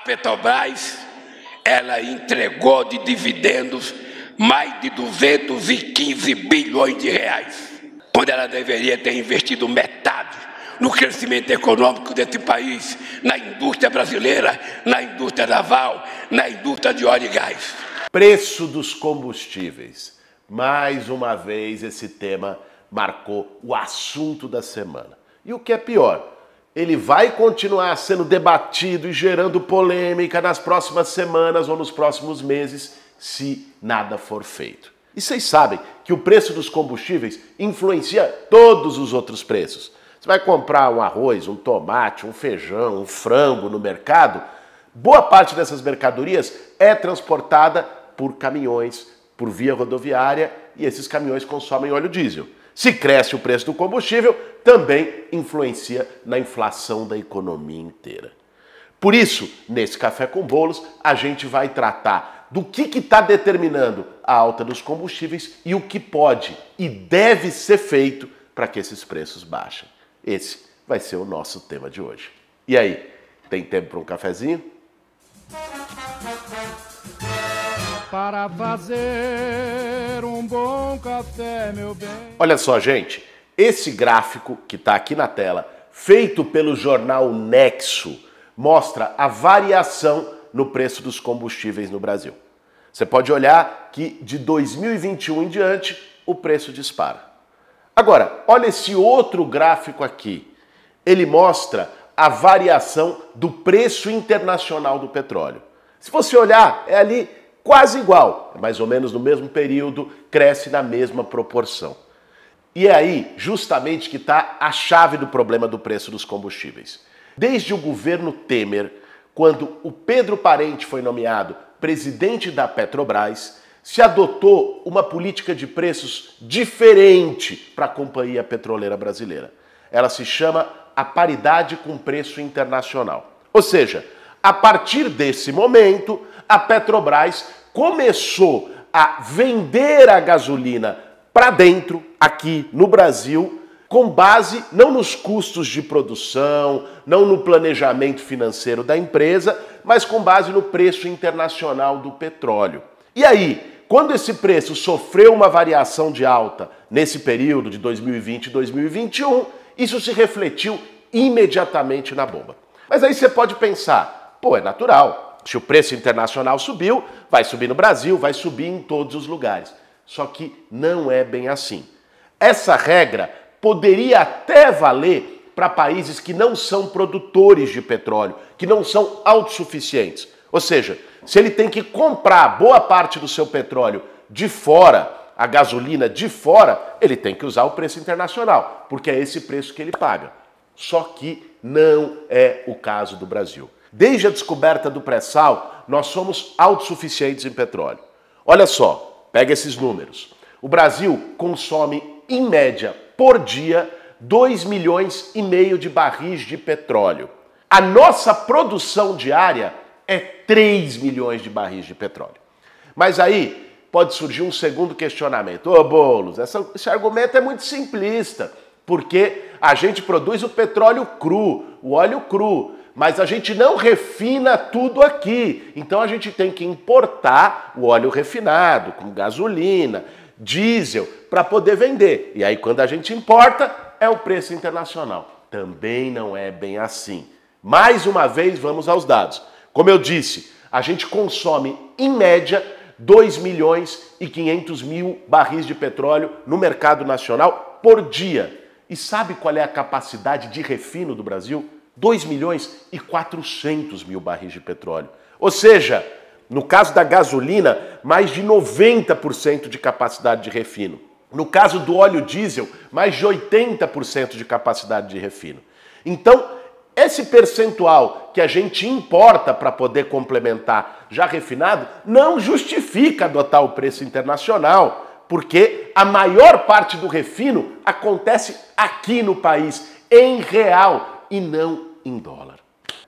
Petrobras, ela entregou de dividendos mais de 215 bilhões de reais, quando ela deveria ter investido metade no crescimento econômico desse país, na indústria brasileira, na indústria naval, na indústria de óleo e gás. Preço dos combustíveis. Mais uma vez esse tema marcou o assunto da semana. E o que é pior, ele vai continuar sendo debatido e gerando polêmica nas próximas semanas ou nos próximos meses, se nada for feito. E vocês sabem que o preço dos combustíveis influencia todos os outros preços. Você vai comprar um arroz, um tomate, um feijão, um frango no mercado, boa parte dessas mercadorias é transportada por caminhões, por via rodoviária, e esses caminhões consomem óleo diesel. Se cresce o preço do combustível, também influencia na inflação da economia inteira. Por isso, nesse Café com Bolos, a gente vai tratar do que está determinando a alta dos combustíveis e o que pode e deve ser feito para que esses preços baixem. Esse vai ser o nosso tema de hoje. E aí, tem tempo para um cafezinho? Para fazer um bom café, meu bem. Olha só, gente, esse gráfico que está aqui na tela, feito pelo jornal Nexo, mostra a variação no preço dos combustíveis no Brasil. Você pode olhar que de 2021 em diante, o preço dispara. Agora, olha esse outro gráfico aqui. Ele mostra a variação do preço internacional do petróleo. Se você olhar, é ali quase igual, mais ou menos no mesmo período, cresce na mesma proporção. E é aí, justamente, que está a chave do problema do preço dos combustíveis. Desde o governo Temer, quando o Pedro Parente foi nomeado presidente da Petrobras, se adotou uma política de preços diferente para a companhia petroleira brasileira. Ela se chama a paridade com preço internacional. Ou seja, a partir desse momento, a Petrobras começou a vender a gasolina para dentro, aqui no Brasil, com base não nos custos de produção, não no planejamento financeiro da empresa, mas com base no preço internacional do petróleo. E aí, quando esse preço sofreu uma variação de alta nesse período de 2020 e 2021, isso se refletiu imediatamente na bomba. Mas aí você pode pensar, pô, é natural. Se o preço internacional subiu, vai subir no Brasil, vai subir em todos os lugares. Só que não é bem assim. Essa regra poderia até valer para países que não são produtores de petróleo, que não são autossuficientes. Ou seja, se ele tem que comprar boa parte do seu petróleo de fora, a gasolina de fora, ele tem que usar o preço internacional, porque é esse preço que ele paga. Só que não é o caso do Brasil. Desde a descoberta do pré-sal, nós somos autossuficientes em petróleo. Olha só, pega esses números. O Brasil consome, em média, por dia, 2,5 milhões de barris de petróleo. A nossa produção diária é 3 milhões de barris de petróleo. Mas aí pode surgir um segundo questionamento. Ô, Boulos, esse argumento é muito simplista, porque a gente produz o petróleo cru, o óleo cru, mas a gente não refina tudo aqui. Então a gente tem que importar o óleo refinado, com gasolina, diesel, para poder vender. E aí quando a gente importa, é o preço internacional. Também não é bem assim. Mais uma vez, vamos aos dados. Como eu disse, a gente consome, em média, 2,5 milhões barris de petróleo no mercado nacional por dia. E sabe qual é a capacidade de refino do Brasil? 2,4 milhões barris de petróleo. Ou seja, no caso da gasolina, mais de 90% de capacidade de refino. No caso do óleo diesel, mais de 80% de capacidade de refino. Então, esse percentual que a gente importa para poder complementar já refinado não justifica adotar o preço internacional, porque a maior parte do refino acontece aqui no país, em real e não em dólar.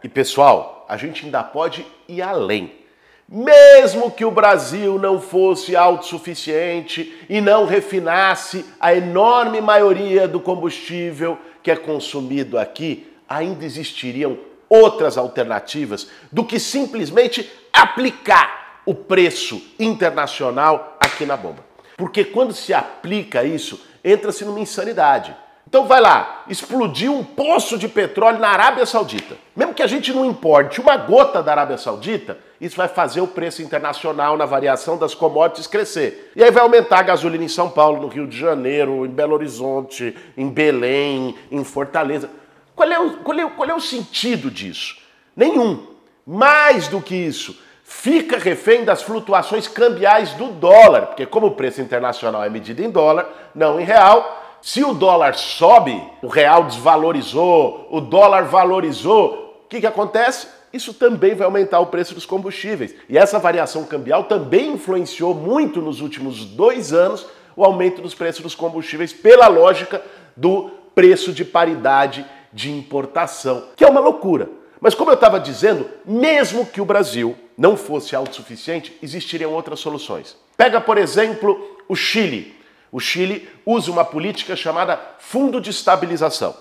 E pessoal, a gente ainda pode ir além. Mesmo que o Brasil não fosse autossuficiente e não refinasse a enorme maioria do combustível que é consumido aqui, ainda existiriam outras alternativas do que simplesmente aplicar o preço internacional aqui na bomba. Porque quando se aplica isso, entra-se numa insanidade. Então vai lá, explodiu um poço de petróleo na Arábia Saudita. Mesmo que a gente não importe uma gota da Arábia Saudita, isso vai fazer o preço internacional na variação das commodities crescer. E aí vai aumentar a gasolina em São Paulo, no Rio de Janeiro, em Belo Horizonte, em Belém, em Fortaleza. Qual é o sentido disso? Nenhum. Mais do que isso, fica refém das flutuações cambiais do dólar, porque como o preço internacional é medido em dólar, não em real, se o dólar sobe, o real desvalorizou, o dólar valorizou, o que acontece? Isso também vai aumentar o preço dos combustíveis. E essa variação cambial também influenciou muito nos últimos 2 anos o aumento dos preços dos combustíveis pela lógica do preço de paridade de importação, que é uma loucura. Mas como eu estava dizendo, mesmo que o Brasil não fosse autossuficiente, existiriam outras soluções. Pega, por exemplo, o Chile. O Chile usa uma política chamada Fundo de Estabilização,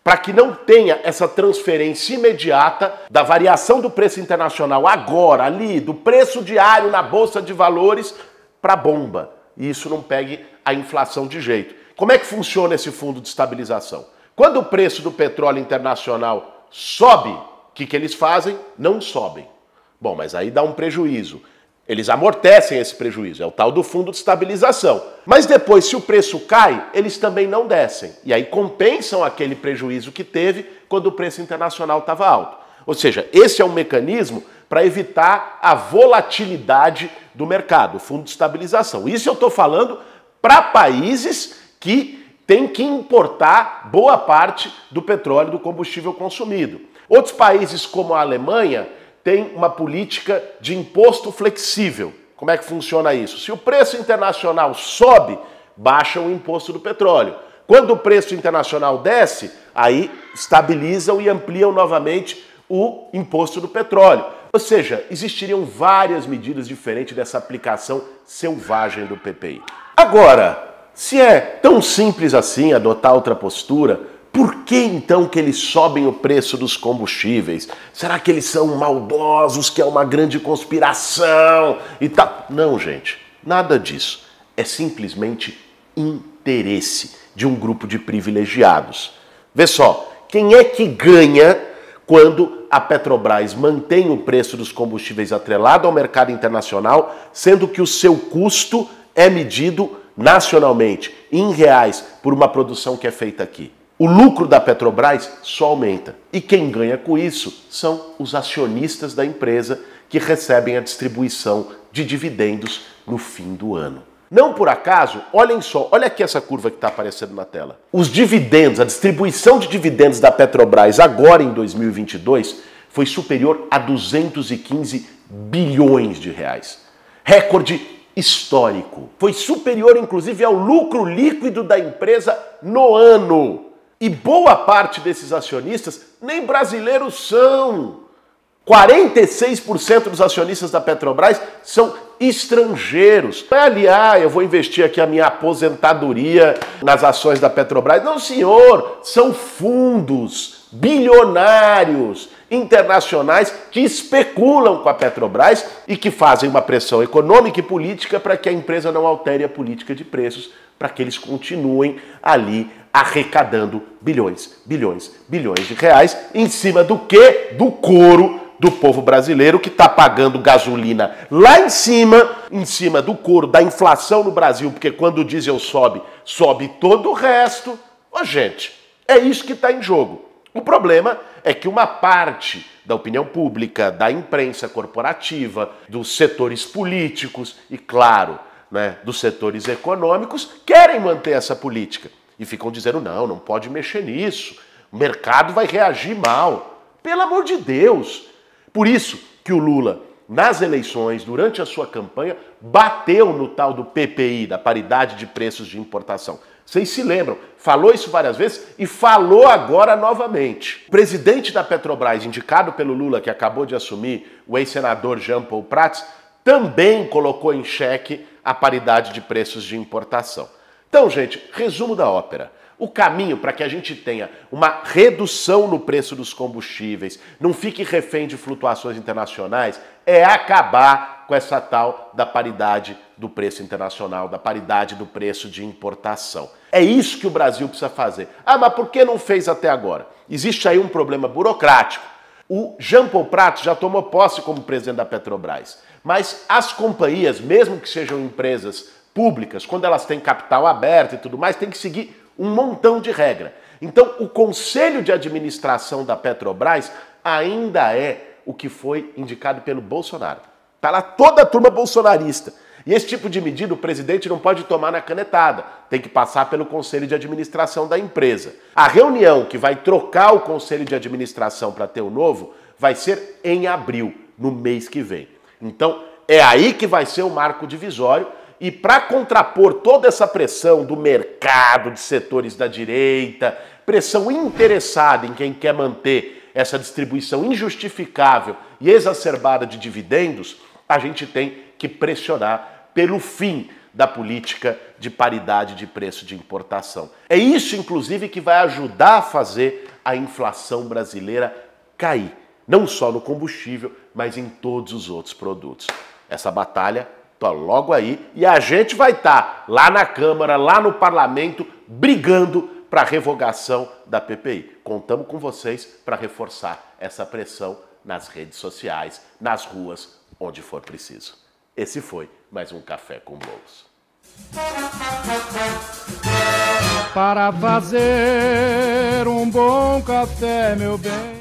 para que não tenha essa transferência imediata da variação do preço internacional agora, ali, do preço diário na Bolsa de Valores para a bomba. E isso não pegue a inflação de jeito. Como é que funciona esse Fundo de Estabilização? Quando o preço do petróleo internacional sobe, o que eles fazem? Não sobem. Bom, mas aí dá um prejuízo. Eles amortecem esse prejuízo, é o tal do fundo de estabilização. Mas depois, se o preço cai, eles também não descem. E aí compensam aquele prejuízo que teve quando o preço internacional estava alto. Ou seja, esse é um mecanismo para evitar a volatilidade do mercado, o fundo de estabilização. Isso eu estou falando para países que têm que importar boa parte do petróleo, do combustível consumido. Outros países, como a Alemanha, tem uma política de imposto flexível. Como é que funciona isso? Se o preço internacional sobe, baixa o imposto do petróleo. Quando o preço internacional desce, aí estabilizam e ampliam novamente o imposto do petróleo. Ou seja, existiriam várias medidas diferentes dessa aplicação selvagem do PPI. Agora, se é tão simples assim adotar outra postura, por que então que eles sobem o preço dos combustíveis? Será que eles são maldosos, que é uma grande conspiração e tal? Não, gente, nada disso. É simplesmente interesse de um grupo de privilegiados. Vê só, quem é que ganha quando a Petrobras mantém o preço dos combustíveis atrelado ao mercado internacional, sendo que o seu custo é medido nacionalmente, em reais, por uma produção que é feita aqui? O lucro da Petrobras só aumenta. E quem ganha com isso são os acionistas da empresa que recebem a distribuição de dividendos no fim do ano. Não por acaso, olhem só, olha aqui essa curva que está aparecendo na tela. Os dividendos, a distribuição de dividendos da Petrobras agora em 2022 foi superior a 215 bilhões de reais. Recorde histórico. Foi superior, inclusive, ao lucro líquido da empresa no ano. E boa parte desses acionistas nem brasileiros são. 46% dos acionistas da Petrobras são estrangeiros. Não é ali, eu vou investir aqui a minha aposentadoria nas ações da Petrobras. Não, senhor, são fundos bilionários internacionais que especulam com a Petrobras e que fazem uma pressão econômica e política para que a empresa não altere a política de preços, para que eles continuem ali arrecadando bilhões de reais em cima do quê? Do couro do povo brasileiro que está pagando gasolina lá em cima do couro da inflação no Brasil, porque quando o diesel sobe, sobe todo o resto. Ô, gente, é isso que está em jogo. O problema é que uma parte da opinião pública, da imprensa corporativa, dos setores políticos e, claro, dos setores econômicos querem manter essa política. E ficam dizendo, não pode mexer nisso, o mercado vai reagir mal. Pelo amor de Deus! Por isso que o Lula, nas eleições, durante a sua campanha, bateu no tal do PPI, da paridade de preços de importação. Vocês se lembram, falou isso várias vezes e falou agora novamente. O presidente da Petrobras, indicado pelo Lula, que acabou de assumir, o ex-senador Jean Paul Prats, também colocou em xeque a paridade de preços de importação. Então, gente, resumo da ópera. O caminho para que a gente tenha uma redução no preço dos combustíveis, não fique refém de flutuações internacionais, é acabar com essa tal da paridade do preço internacional, da paridade do preço de importação. É isso que o Brasil precisa fazer. Ah, mas por que não fez até agora? Existe aí um problema burocrático. O Jean Paul Prats já tomou posse como presidente da Petrobras, mas as companhias, mesmo que sejam empresas públicas, quando elas têm capital aberto e tudo mais, tem que seguir um montão de regra. Então, o Conselho de Administração da Petrobras ainda é o que foi indicado pelo Bolsonaro. Está lá toda a turma bolsonarista. E esse tipo de medida o presidente não pode tomar na canetada. Tem que passar pelo Conselho de Administração da empresa. A reunião que vai trocar o Conselho de Administração para ter o novo vai ser em abril, no mês que vem. Então, é aí que vai ser o marco divisório. E para contrapor toda essa pressão do mercado, de setores da direita, pressão interessada em quem quer manter essa distribuição injustificável e exacerbada de dividendos, a gente tem que pressionar pelo fim da política de paridade de preço de importação. É isso, inclusive, que vai ajudar a fazer a inflação brasileira cair, não só no combustível, mas em todos os outros produtos. Essa batalha tá logo aí e a gente vai estar lá na Câmara, lá no Parlamento, brigando para a revogação da PPI. Contamos com vocês para reforçar essa pressão nas redes sociais, nas ruas, onde for preciso. Esse foi mais um Café com Bolos. Para fazer um bom café, meu bem.